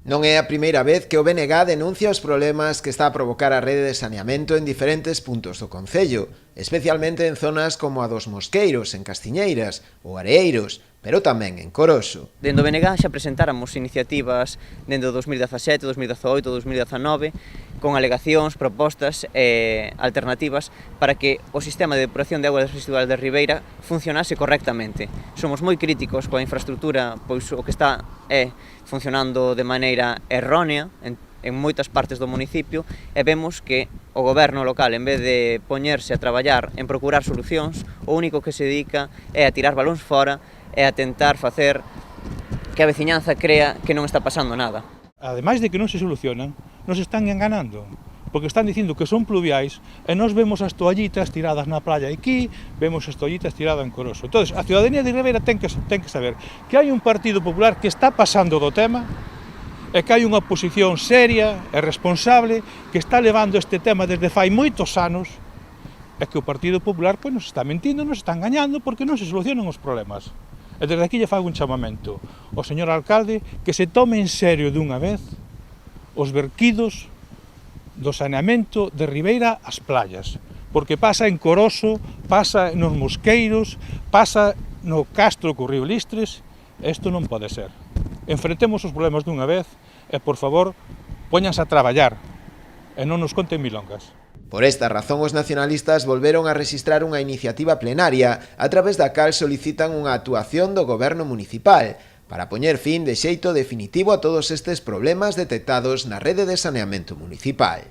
Non é a primeira vez que o BNG denuncia os problemas que está a provocar a rede de saneamento en diferentes puntos do concello, especialmente en zonas como a dos Mosqueiros, en Castiñeiras, ou Areeiros, pero tamén en Coroso. Dende o BNG xa presentáramos iniciativas dende o 2017, 2018, 2019 con alegacións, propostas e alternativas para que o sistema de depuración de augas residuais de Ribeira funcionase correctamente. Somos moi críticos coa infraestructura, pois o que está funcionando de maneira errónea en moitas partes do municipio e vemos que o goberno local, en vez de poñerse a traballar en procurar solucións, o único que se dedica é a tirar balóns fora e a tentar facer que a veciñanza crea que non está pasando nada. Ademais de que non se solucionan, nos están enganando, porque están dicindo que son pluviais e nós vemos as toallitas tiradas na playa aquí, vemos as toallitas tiradas en Coroso. Entón, a ciudadanía de Ribeira ten que saber que hai un Partido Popular que está pasando do tema e que hai unha oposición seria e responsable que está levando este tema desde fai moitos anos e que o Partido Popular pois, nos está mentindo, nos está engañando porque non se solucionan os problemas. E desde aquí lle fago un chamamento ao señor alcalde que se tome en serio dunha vez os verquidos do saneamento de Ribeira ás playas, porque pasa en Coroso, pasa nos Mosqueiros, pasa no Castro co Río Listres, isto non pode ser. Enfrentemos os problemas dunha vez e, por favor, póñanse a traballar e non nos conten milongas. Por esta razón, os nacionalistas volveron a rexistrar unha iniciativa plenaria a través da cal solicitan unha actuación do goberno municipal para poñer fin de xeito definitivo a todos estes problemas detectados na rede de saneamento municipal.